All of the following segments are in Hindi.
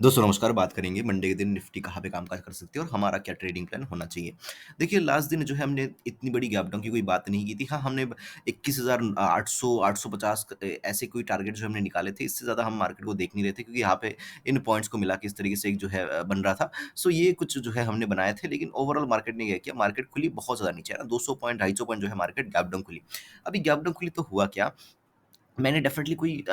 दोस्तों नमस्कार, बात करेंगे मंडे के दिन निफ्टी कहाँ पे कामकाज कर सकती है और हमारा क्या ट्रेडिंग प्लान होना चाहिए। देखिए लास्ट दिन जो है हमने इतनी बड़ी गैप डाउन की कोई बात नहीं की थी। हाँ, हमने 21,800 850 ऐसे कोई टारगेट जो हमने निकाले थे, इससे ज़्यादा हम मार्केट को देख नहीं रहे थे क्योंकि यहाँ पे इन पॉइंट्स को मिला के इस तरीके से एक जो है बन रहा था। सो ये कुछ जो है हमने बनाए थे, लेकिन ओवरऑल मार्केट ने क्या किया, मार्केट खुली बहुत ज़्यादा नीचे है ना, 200 पॉइंट 250 पॉइंट जो है मार्केट गैप डाउन खुली। अभी गैप डाउन खुली तो हुआ क्या, मैंने डेफ़िनेटली कोई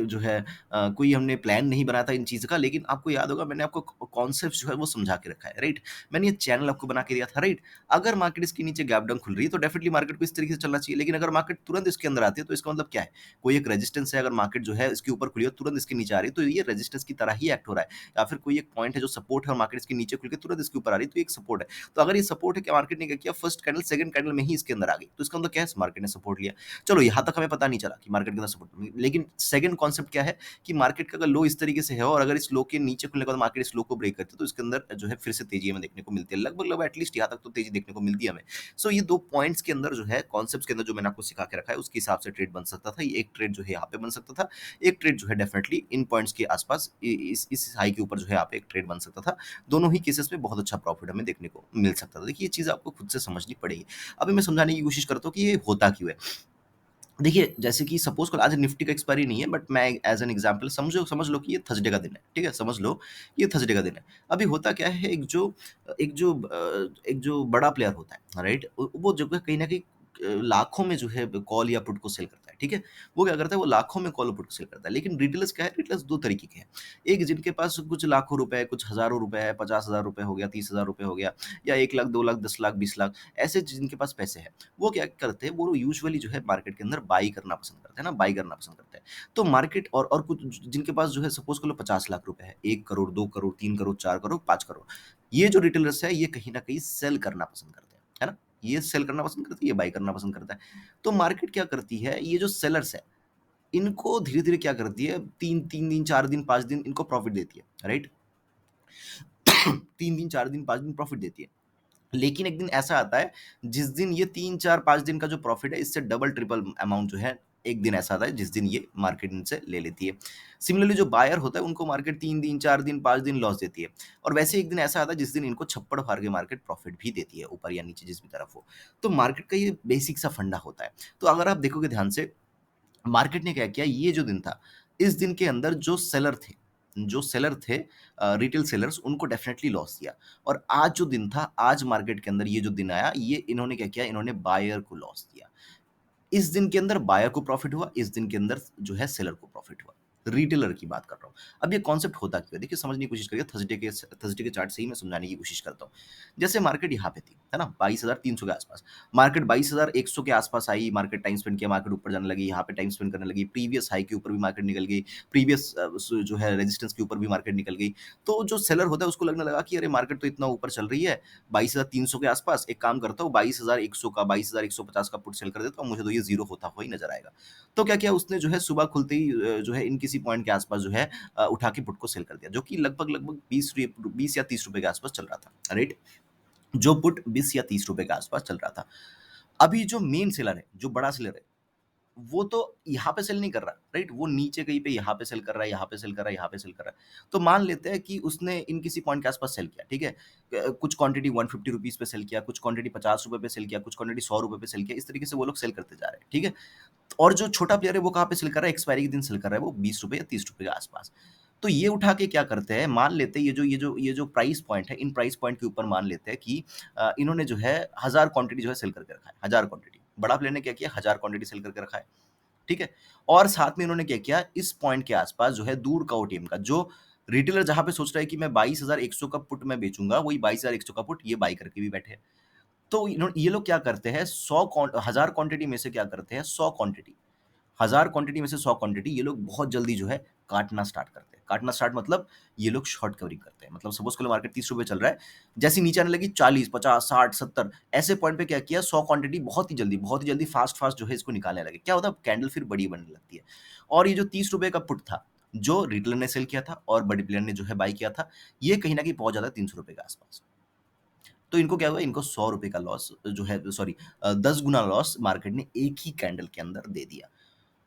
जो है कोई हमने प्लान नहीं बनाया था इन चीज़ का, लेकिन आपको याद होगा मैंने आपको कॉन्सेप्ट जो है वो समझा के रखा है, राइट? मैंने ये चैनल आपको बना के दिया था, राइट? अगर मार्केट इसके नीचे गैप डाउन खुल रही है, तो डेफ़िनेटली मार्केट को इस तरीके से चलना चाहिए, लेकिन अगर मार्केट तुरंत इसके अंदर आती है, तो इसका मतलब क्या है? कोई एक रेजिस्टेंस है, अगर मार्केट जो है इसके ऊपर खुली है, तुरंत इसके नीचे आ रही है, तो ये रेजिस्टेंस की तरह ही एक्ट हो रहा है। या फिर कोई एक पॉइंट है जो सपोर्ट है और मार्केट इसके नीचे खुल के तुरंत इसके ऊपर आ रही है, तो ये एक सपोर्ट है। तो अगर ये सपोर्ट है, क्या मार्केट ने क्या किया, फर्स्ट कैंडल, सेकंड कैंडल में ही इसके अंदर आ गई, तो इसका मतलब क्या है, मार्केट ने सपोर्ट लिया। चलो यहाँ तक हमें पता नहीं चला कि मार्केट कितना सपोर्ट, लेकिन सेकंड कॉन्सेप्ट क्या है कि मार्केट का अगर लो इस तरीके से है और अगर इस लो के नीचे खुलने के बाद मार्केट इस लो को ब्रेक करती है, तो इसके अंदर जो है फिर से तेजी हमें देखने को मिलती है, लगभग एटलीस्ट यहाँ तक तो तेजी देखने को मिलती है हमें। सो ये दो पॉइंट्स के अंदर जो है, कॉन्सेप्ट के अंदर जो मैंने आपको सिखा के रखा है, उसके हिसाब से ट्रेड बन सकता था। ये एक ट्रेड जो है यहाँ पे बन सकता था, एक ट्रेड जो है डेफिनेटली इन पॉइंट्स के आसपास इस हाई के ऊपर जो है यहाँ पे एक ट्रेड बन सकता था। दोनों ही केसेस में बहुत अच्छा प्रॉफिट हमें देखने को मिल सकता था। देखिए ये चीज़ आपको खुद से समझनी पड़ेगी। अभी मैं समझाने की कोशिश करता हूँ कि ये होता क्यों है। देखिए, जैसे कि सपोज़ करो आज निफ्टी का एक्सपायरी नहीं है, बट मैं एज़ एन एग्ज़ाम्पल समझो समझ लो कि ये थर्सडे का दिन है, ठीक है? समझ लो ये थर्सडे का दिन है। अभी होता क्या है, एक जो बड़ा प्लेयर होता है, राइट? वो जो है कहीं न कहीं लाखों में जो है कॉल या पुट को सेल करता है, ठीक है? वो क्या करता है, वो लाखों में कॉल और पुट को सेल करता है। लेकिन रिटेलर्स क्या है, रिटेलर्स 2 तरीके के हैं। एक जिनके पास कुछ लाखों रुपए, कुछ हज़ारों रुपए है, 50,000 रुपए हो गया, 30,000 रुपए हो गया, या 1 लाख, 2 लाख, 10 लाख, 20 लाख, ऐसे जिनके पास पैसे हैं। वो क्या करते हैं, वो यूजुअली जो है मार्केट के अंदर बाई करना पसंद करते हैं ना, बाई करना पसंद करते हैं। तो मार्केट और कुछ जिनके पास जो है सपोज़ कर लो 50 लाख रुपए है, 1 करोड़, 2 करोड़, 3 करोड़, 4 करोड़, 5 करोड़। ये जो रिटेलर्स है, ये कहीं न कहीं सेल करना पसंद करते हैं, है ना? ये सेल करना पसंद करती है, ये बाई करना पसंद करता है। तो मार्केट क्या करती है, ये जो सेलर्स है, इनको धीरे-धीरे क्या करती है, 3 दिन, 4 दिन, 5 दिन इनको प्रॉफिट देती है, राइट? 3 दिन, 4 दिन, 5 दिन प्रॉफिट देती है। लेकिन एक दिन ऐसा आता है, जिस दिन ये 3, 4, 5 दिन का जो प्रॉफ़िट है, इससे डबल ट्रिपल अमाउंट जो है, एक दिन ऐसा आता है, जिस दिन ये मार्केट इनसे ले लेती है। सिमिलरली जो बायर होता है, उनको मार्केट 3 दिन, 4 दिन, 5 दिन लॉस देती है और वैसे एक दिन ऐसा आता है, जिस दिन इनको छप्पड़ फाड़ के मार्केट प्रॉफ़िट भी देती है, ऊपर या नीचे जिस भी तरफ हो। तो मार्केट का ये बेसिक सा फंडा होता है। तो अगर आप देखोगे ध्यान से, मार्केट ने क्या किया, ये जो दिन था, इस दिन के अंदर जो सेलर थे रिटेल सेलर्स, उनको डेफ़िनेटली लॉस दिया और आज जो दिन था, आज मार्केट के अंदर ये जो दिन आया, ये इन्होंने क्या किया, इन्होंने बायर को लॉस दिया। इस दिन के अंदर बायर को प्रॉफ़िट हुआ, इस दिन के अंदर जो है सेलर को प्रॉफ़िट हुआ। रिटेलर की बात कर रहा हूँ। अब ये कॉन्सेप्ट होता क्यों है? देखिए समझने की कोशिश करिए, थर्सडे के चार्ट से ही मैं समझाने की कोशिश करता हूँ। जैसे मार्केट यहाँ पे थी, है ना? 22,300 के आस-पास। मार्केट 22,100 के आस-पास आई, मार्केट टाइम स्पेंड किया, मार्केट ऊपर जाने लगी, यहाँ पे टाइम स्पेंड करने लगी, प्रीवियस हाई के ऊपर भी मार्केट निकल गई, प्रीवियस जो है रेजिस्टेंस के ऊपर भी मार्केट निकल गई। तो जो सेलर होता है उसको लगने लगा कि अरे मार्केट तो इतना ऊपर चल रही है, 22,300 के आस-पास, एक काम करता हूँ 22,100 का, 22,150 का पुट सेल कर देता हूँ, मुझे तो ये ज़ीरो होता हुआ ही नज़र आएगा। तो क्या किया उसने, जो है सुबह खुलते ही जो है इन किसी पॉइंट के आस-पास जो है उठा के पुट को सेल कर दिया, जो कि लगभग 20 या 30 रुपए के आस-पास चल रहा था, राइट? जो पुट 20 या 30 रुपए के आस-पास चल रहा था। अभी जो मेन सेलर है, जो बड़ा सेलर है, वो तो यहाँ पे सेल नहीं कर रहा, राइट? वो नीचे कहीं पे यहाँ पे सेल कर रहा है, यहाँ पे सेल कर रहा है, यहाँ पे सेल कर रहा है। तो मान लेते हैं कि उसने इन किसी पॉइंट के आस-पास सेल किया, ठीक है? कुछ क्वांटिटी ₹150 पे सेल किया, कुछ क्वांटिटी ₹50 पे सेल किया, कुछ क्वांटिटी ₹100 पे सेल किया, इस तरीके से वो लोग सेल करते जा रहे हैं, ठीक है? और जो छोटा प्लेयर है वो कहाँ पे सेल कर रहा है, एक्सपायरी के दिन सेल कर रहा है, वो ₹20 या ₹30 के आस-पास। तो ये उठा के क्या करते हैं, मान लेते हैं ये जो प्राइस पॉइंट है, इन प्राइस पॉइंट के ऊपर मान लेते हैं कि इन्होंने जो है 1000 क्वांटिटी जो है सेल करके रखा है, 1000 क्वांटिटी। बड़ा प्लेयर ने क्या किया, 1000 क्वांटिटी सेल करके रखा है, ठीक है? और साथ में इन्होंने क्या किया, इस पॉइंट के आस-पास जो है दूर का ओटीएम का, जो रिटेलर जहाँ पे सोच रहा है कि मैं 22,100 का पुट मैं बेचूँगा, वही 22,100 का पुट ये बाय करके भी बैठे हैं। तो ये लोग क्या करते हैं, 1000 क्वांटिटी में से क्या करते हैं, 100 क्वांटिटी, 1000 क्वांटिटी में से 100 क्वांटिटी ये लोग बहुत जल्दी जो है काटना स्टार्ट करते हैं। काटना स्टार्ट मतलब ये लोग शॉर्ट कवरिंग करते हैं। मतलब सपोज़ करो मार्केट ₹30 चल रहा है, जैसे ही नीचे आने लगी 40, 50, 60, 70 ऐसे पॉइंट पे क्या किया, 100 क्वांटिटी बहुत ही जल्दी फ़ास्ट-फ़ास्ट जो है इसको निकालने लगे। क्या होता है, कैंडल फिर बड़ी बनने लगती है। और ये जो ₹30 का पुट था, जो रिटेलर ने सेल किया था और बड़े प्लेयर ने जो है बाय किया था, ये कहीं न कहीं पहुँच जाता है ₹300 के आस-पास। तो इनको क्या हुआ, इनको ₹100 का लॉस जो है, सॉरी 10 गुना लॉस मार्केट ने एक ही कैंडल के अंदर दे दिया।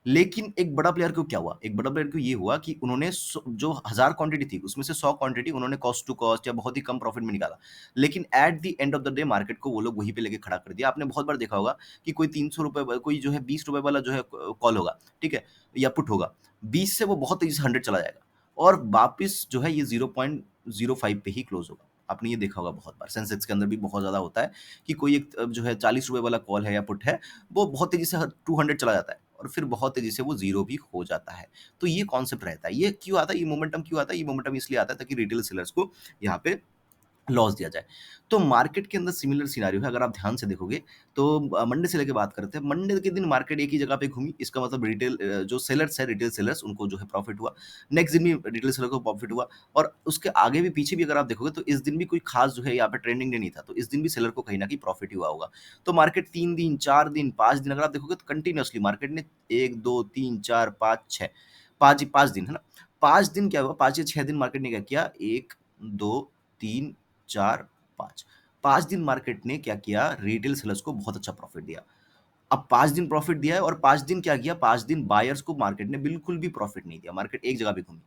लेकिन एक बड़ा प्लेयर को क्या हुआ? एक बड़ा प्लेयर को ये हुआ कि उन्होंने जो 1000 क्वांटिटी थी, उसमें से 100 क्वांटिटी उन्होंने कॉस्ट टू कॉस्ट या बहुत ही कम प्रॉफिट में निकाला। लेकिन at the end of the day market को वो लोग वहीं पे लेके खड़ा कर दिया। आपने बहुत बार देखा होगा कि कोई ₹300 कोई जो है ₹20 वाला जो है कॉल होगा, ठीक है? या पुट होगा। 20 से वो बहुत तेज़ी से 100 चला जाएगा और वापिस जो है ये 0.05 पे ही क्लोज़ होगा। आपने ये देखा होगा बहुत बार। सेंसेक्स के अंदर भी बहुत ज़्यादा होता है कि कोई एक जो है ₹40 वाला कॉल है या पुट है, वो बहुत तेज़ी से 200 चला जाता है और फिर बहुत तेज़ी से वो ज़ीरो भी हो जाता है। तो ये कॉन्सेप्ट रहता है। ये क्यों आता है? ये मोमेंटम क्यों आता है? ये मोमेंटम इसलिए आता है ताकि रिटेल सेलर्स को यहाँ पे लॉस दिया जाए। तो मार्केट के अंदर सिमिलर सिनेरियो है, अगर आप ध्यान से देखोगे तो मंडे से लेके बात करते हैं। मंडे के दिन मार्केट एक ही जगह पे घूमी, इसका मतलब जो सेलर्स है, रिटेल सेलर्स उनको जो है प्रॉफिट हुआ। नेक्स्ट दिन भी रिटेल सेलर को प्रॉफिट हुआ और उसके आगे भी पीछे भी अगर आप देखोगे तो इस दिन भी कोई खास जो है यहाँ पे ट्रेंडिंग डे नहीं था। तो इस दिन भी सेलर को कहीं न कहीं प्रॉफिट ही हुआ होगा। तो मार्केट 3 दिन, 4 दिन, 5 दिन अगर आप देखोगे तो कंटीन्यूअसली मार्केट ने 1, 2, 3, 4, 5, 6 5 दिन, है ना? 5 दिन क्या हुआ? 5 या 6 दिन मार्केट ने क्या किया? 1, 2, 3, 4, 5 5 दिन मार्केट ने क्या किया? रिटेल सेलर्स को बहुत अच्छा प्रॉफिट दिया। अब 5 दिन प्रॉफिट दिया है और 5 दिन क्या किया? 5 दिन बायर्स को मार्केट ने बिल्कुल भी प्रॉफिट नहीं दिया। मार्केट एक जगह पे घूमी।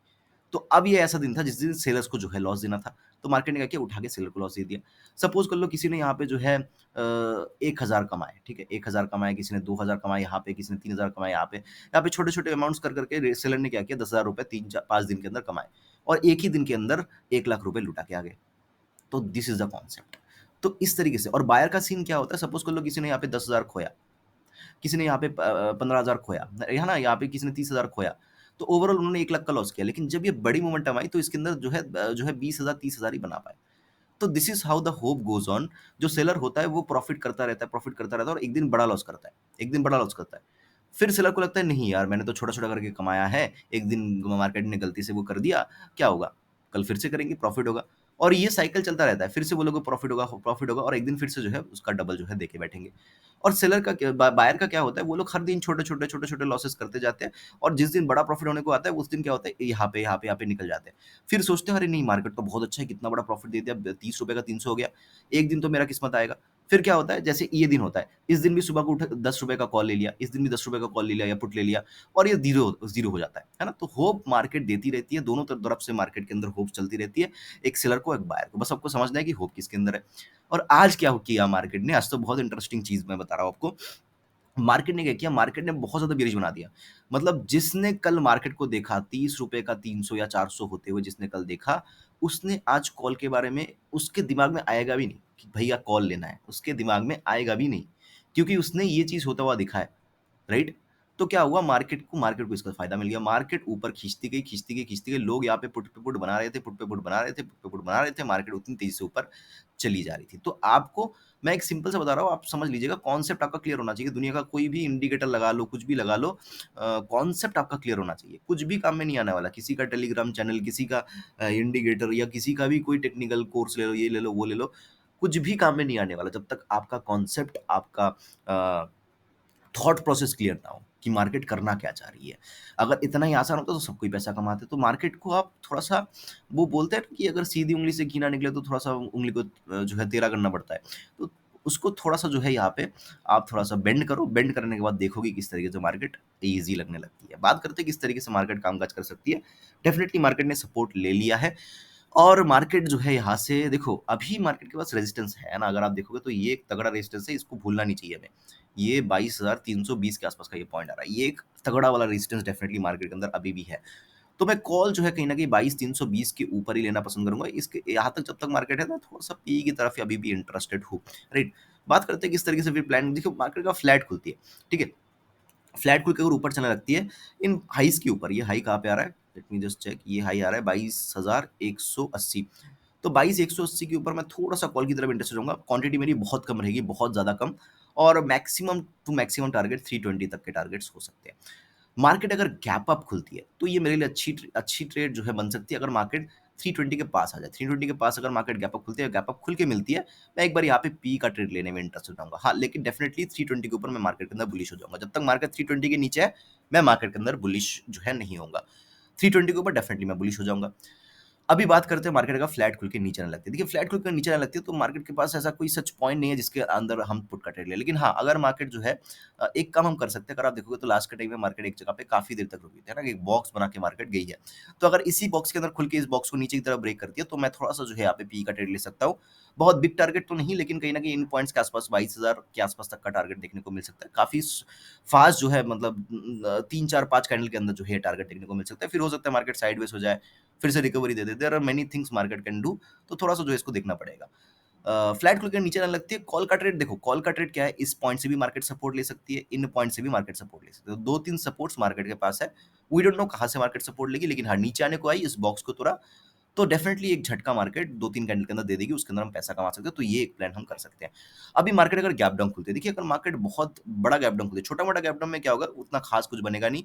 तो अब ये ऐसा दिन था जिस दिन सेलर्स को जो है लॉस देना था। तो मार्केट ने क्या किया? उठा के सेलर को लॉस दे दिया। सपोज़ कर लो किसी ने यहाँ पे जो है 1000 कमाए, ठीक है? 1000 कमाए, किसी ने 2000 कमाए यहाँ पे, किसी ने 3000 कमाए यहाँ पे। यहाँ पे छोटे-छोटे अमाउंट्स कर के सेलर ने क्या किया? ₹10,000 3 चा 5 दिन के अंदर कमाए और एक ही दिन के अंदर ₹1,00,000 लुटा के आ गए। तो दिस इज़ द कॉन्सेप्ट। तो इस तरीके से और बायर का सीन क्या होता है? सपोज़ कर लो किसी ने यहाँ पे 10,000 खोया, किसी ने यहाँ पे 15,000 खोया, है ना? यहाँ पे किसी ने 30,000 खोया। तो ओवरऑल उन्होंने 1,00,000 का लॉस किया। लेकिन जब ये बड़ी मोमेंटम आई तो इसके अंदर जो है 20,000 30,000 ही बना पाए। तो this is how the hope goes on. जो सेलर होता है वो प्रॉफ़िट करता रहता है और एक दिन बड़ा लॉस करता है। एक दिन बड़ा लॉस करता है। फिर सेलर को लगता है नहीं यार मैंने तो छोटा-छोटा करके कमाया है, एक दिन मार्केट ने गलती से वो कर दिया, क्या होगा? कल फिर से करेंगे प्रॉफ़िट होगा। और ये साइकिल चलता रहता है। फिर से वो लोगों को प्रॉफ़िट होगा और एक दिन फिर से जो है उसका डबल जो है देके बैठेंगे। और सेलर का क्या बायर का क्या होता है वो लोग हर दिन छोटे-छोटे लॉसेस करते जाते हैं और जिस दिन बड़ा प्रॉफ़िट होने को आता है उस दिन क्या होता है यहाँ पे निकल जाते हैं। फिर सोचते हैं अरे नहीं मार्केट तो बहुत अच्छा है, कितना बड़ा प्रॉफ़िट दे दिया, ₹30 का 300 हो गया, एक दिन तो मेरा किस्मत आएगा। फिर क्या होता है जैसे ये दिन होता है, इस दिन भी सुबह को उठ ₹10 का कॉल ले लिया, इस दिन भी ₹10 का कॉल ले लिया या पुट ले लिया और ये ज़ीरो हो जाता है ना? तो होप मार्केट देती रहती है, दोनों तरफ से मार्केट के अंदर होप चलती रहती है, एक सेलर को, एक बायर को। बस आपको समझना है कि होप किसके अंदर है। और आज क्या किया मार्केट ने, आज तो बहुत इंटरेस्टिंग चीज़ मैं बता रहा हूँ आपको। मार्केट ने क्या किया, मार्केट ने बहुत ज़्यादा बेरिश बना दिया। मतलब जिसने कल मार्केट को देखा ₹30 का 300 या 400 होते हुए जिसने कल देखा, उसने आज कॉल के बारे में उसके दिमाग में आएगा भी नहीं कि भैया कॉल लेना है, उसके दिमाग में आएगा भी नहीं। क्योंकि उसने ये चीज़ होता हुआ दिखा है। राइट? तो क्या हुआ मार्केट को इसका फ़ायदा मिल गया। मार्केट ऊपर खींचती गई, लोग यहाँ पे पुट पे पुट बना रहे थे, पुट पे पुट बना रहे थे, पुट पे पुट बना रहे थे, मार्केट उतनी तेज़ी से ऊपर चली जा रही थी। तो आपको मैं एक सिंपल सा बता रहा हूँ, आप समझ लीजिएगा कॉन्सेप्ट आपका क्लियर होना चाहिए। दुनिया का कोई भी इंडिकेटर लगा लो, कुछ भी लगा लो कॉन्सेप्ट आपका क्लियर होना चाहिए। कुछ भी काम में नहीं आने वाला। किसी का टेलीग्राम चैनल, किसी का इंडिकेटर या किसी का भी कोई टेक्निकल कोर्स ले लो, ये ले लो, वो ले लो, कुछ भी काम में नहीं आने वाला जब तक आपका कॉन्सेप्ट, आपका थॉट प्रोसेस क्लियर ना हो कि मार्केट करना क्या चाह रही है। अगर इतना ही आसान होता तो सब कोई पैसा कमाते। तो मार्केट को आप थोड़ा-सा वो बोलते हैं ना कि अगर सीधी ऊँगली से घी ना निकले तो थोड़ा-सा ऊँगली को जो है टेढ़ा करना पड़ता है। तो उसको थोड़ा-सा जो है यहाँ पे आप थोड़ा-सा बेंड करो, बेंड करने के बाद देखोगे किस तरीके से मार्केट ईज़ी लगने लगती है। बात करते हैं किस तरीके से मार्केट कामकाज कर सकती है। डेफ़िनिटली मार्केट ने सपोर्ट ले लिया है और मार्केट जो है यहाँ से देखो अभी मार्केट के पास रेजिस्टेंस है ना, अगर आप देखोगे तो ये एक तगड़ा रेजिस्टेंस है, इसको भूलना नहीं चाहिए हमें। ये 22,320 के आसपास का ये पॉइंट आ रहा है। ये एक तगड़ा वाला रेजिस्टेंस डेफिनिटली मार्केट के अंदर अभी भी है। तो मैं कॉल जो है कहीं न कहीं 22,320 के ऊपर ही लेना पसंद करूँगा। इसके यहाँ तक जब तक मार्केट है ना थोड़ा-सा पी की तरफ अभी भी इंटरेस्टेड हूँ, राइट? बात करते हैं किस तरीके से फिर प्लान देखो मार्केट का फ्लैट खुलती है, ठीक है? फ्लैट खुल के अगर ऊपर चलने लगती है, इन हाईज़ के ऊपर, ये हाई कहाँ पे आ रहा है? लेट मी जस्ट चेक, ये हाई आ रहा है 22,180। तो 22,180 के ऊपर मैं थोड़ा-सा कॉल की तरफ इंटरेस्टेड रहूँगा। क्वांटिटी मेरी बहुत कम रहेगी, बहुत ज़्यादा कम और मैक्सिमम टू मैक्सिमम टारगेट 320 तक के टारगेट्स हो सकते हैं। मार्केट अगर गैप अप खुलती है, तो ये मेरे लिए अच्छी ट्रेड जो है बन सकती है अगर मार्केट 320 के पास आ जाए। 320 के पास अगर मार्केट गैप अप खुलती है, गैप अप खुल के मिलती है, मैं एक बार यहाँ पे पी का ट्रेड लेने में इंटरेस्टेड रहूँगा। हाँ, लेकिन डेफिनिटली 320 के ऊपर मैं मार्केट के अंदर बुलिश हो जाऊँगा। जब तक मार्केट 320 के नीचे है, मैं मार्केट के अंदर बुलिश जो है नहीं होऊँगा। 320 के ऊपर डेफिनिटली मैं बुलिश हो जाऊँगा। अभी बात करते हैं मार्केट अगर फ्लैट खुल के नीचे आने लगती है। देखिए फ्लैट खुल के नीचे आने लगती है तो मार्केट के पास ऐसा कोई सच पॉइंट नहीं है जिसके अंदर हम पुट का ट्रेड लें। लेकिन हाँ, अगर मार्केट जो है एक काम हम कर सकते हैं, अगर आप देखोगे तो लास्ट के टाइम में मार्केट एक जगह पे काफ़ी देर तक रुकी थी, है ना? एक बॉक्स बना के मार्केट गई है। तो अगर इसी बॉक्स के अंदर खुल के इस बॉक्स को नीचे की तरफ ब्रेक करती है तो मैं थोड़ा-सा जो है यहाँ पे पी का ट्रेड ले सकता हूँ। बहुत बिग टारगेट तो नहीं, लेकिन कहीं न कहीं इन पॉइंट्स के आस-पास 22,000 के आस-पास तक का टारगेट देखने को मिल सकता है। काफ़ी फास्ट जो है, मतलब 3, 4, 5 कैंडल के अंदर जो है टारगेट देखने को मिल सकता है। फिर हो सकता है मार्केट साइडवेज हो जाए, फिर से रिकवरी दे दे। There are many things market can do, तो थोड़ा-सा जो है इसको देखना पड़ेगा। फ्लैट खुल के नीचे आने लगती है। कॉल का ट्रेड देखो, कॉल का ट्रेड क्या है, इस पॉइंट से भी मार्केट सपोर्ट ले सकती है, इन पॉइंट से भी मार्केट सपोर्ट ले सकती है। तो 2-3 सपोर्ट्स मार्केट के पास है। वी डोंट नो कहाँ से मार्केट सपोर्ट लेगी, लेकिन हाँ, नीचे आने को आई, इस बॉक्स को तोड़ा, तो डेफिनिटली एक झटका मार्केट 2-3 कैंडल के अंदर दे देगी, उसके अंदर हम पैसा कमा सकते हैं, तो ये एक प्लान हम कर सकते हैं। अभी मार्केट अगर गैप डाउन खुलती है, देखिए अगर मार्केट बहुत बड़ा गैप डाउन खुलती है, छोटा-मोटा गैप डाउन में क्या होगा, उतना खास कुछ बनेगा नहीं।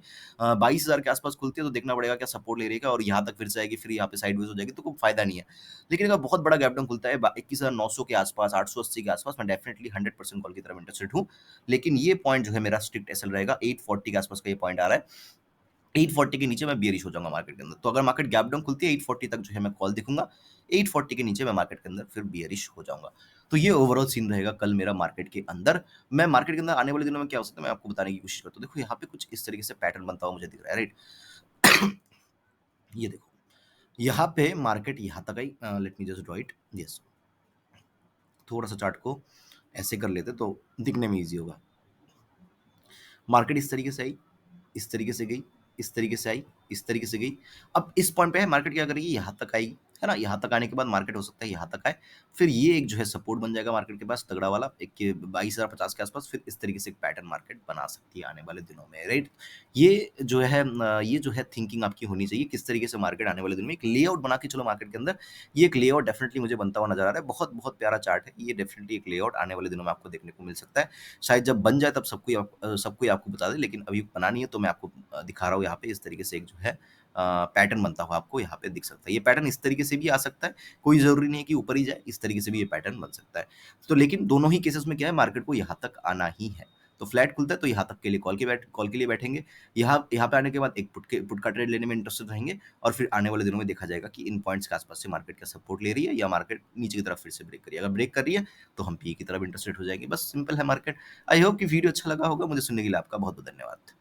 22,000 के आस-पास खुलती है तो देखना पड़ेगा क्या सपोर्ट ले रही है क्या, और यहाँ तक फिर से आएगी, फिर यहाँ पे साइडवेज हो जाएगी, तो कोई फायदा नहीं है। लेकिन अगर बहुत बड़ा गैप डाउन खुलता है 21,900 के आस-पास, 880 के आस-पास, मैं डेफिनिटली 100% कॉल की तरफ इंटरेस्टेड हूँ। लेकिन ये पॉइंट जो है मेरा स्ट्रिक्ट एसएल रहेगा, 840 के आस-पास का ये पॉइंट आ रहा है। 840 के नीचे मैं बियरिश हो जाऊँगा मार्केट के अंदर। तो अगर मार्केट गैप डाउन खुलती है 840 तक जो है मैं कॉल देखूँगा, 840 के नीचे मैं मार्केट के अंदर फिर बियरिश हो जाऊँगा। तो ये ओवरऑल सीन रहेगा कल मेरा मार्केट के अंदर। मैं मार्केट के अंदर आने वाले दिनों में क्या हो सकता है मैं आपको बताने की कोशिश करता हूँ। देखो यहाँ पे कुछ इस तरीके से पैटर्न बनता हुआ मुझे दिख रहा है, राइट? ये देखो, यहाँ पे मार्केट यहाँ तक आई, let me just draw it, yes. थोड़ा-सा चार्ट को ऐसे कर लेते तो दिखने में ईज़ी होगा। मार्केट इस तरीके से आई, इस तरीके से गई, इस तरीके से आई, इस तरीके से गई। अब इस पॉइंट पे है, मार्केट क्या करेगी, यहाँ तक आएगी, है ना? यहाँ तक आने के बाद मार्केट हो सकता है यहाँ तक आए, फिर ये एक जो है सपोर्ट बन जाएगा मार्केट के पास तगड़ा वाला, एक के 22,050 के आसपास, फिर इस तरीके से एक पैटर्न मार्केट बना सकती है आने वाले दिनों में, राइट? ये जो है थिंकिंग आपकी होनी चाहिए, किस तरीके से मार्केट आने वाले दिनों में एक लेआउट बना के चलो मार्केट के अंदर। ये एक लेआउट डेफिनिटली मुझे बनता हुआ नज़र आ रहा है, बहुत प्यारा चार्ट है। ये डेफिनिटली एक लेआउट आने वाले दिनों में आपको देखने को मिल सकता है। शायद जब बन जाए तब सब कोई आपको बता दे, लेकिन अभी बना नहीं है, तो मैं आपको दिखा रहा हूँ यहाँ पे इस तरीके से एक जो है पैटर्न बनता हुआ आपको यहाँ पे दिख सकता है। ये पैटर्न इस तरीके से भी आ सकता है, कोई ज़रूरी नहीं है कि ऊपर ही जाए, इस तरीके से भी ये पैटर्न बन सकता है। तो लेकिन दोनों ही केसेस में क्या है, मार्केट को यहाँ तक आना ही है। तो फ्लैट खुलता है तो यहाँ तक के लिए कॉल के लिए बैठेंगे। यहाँ यहाँ पे आने के बाद एक पुट का ट्रेड लेने में इंटरेस्टेड रहेंगे, और फिर आने वाले दिनों में देखा जाएगा कि इन पॉइंट्स के आसपास से मार्केट क्या सपोर्ट ले रही है, या मार्केट नीचे की तरफ फिर से ब्रेक कर रही है। अगर ब्रेक कर रही है तो हम पी की तरफ इंटरेस्टेड हो जाएंगे। बस सिंपल है मार्केट। आई होप कि वीडियो अच्छा लगा होगा। मुझे सुनने के लिए आपका बहुत-बहुत धन्यवाद।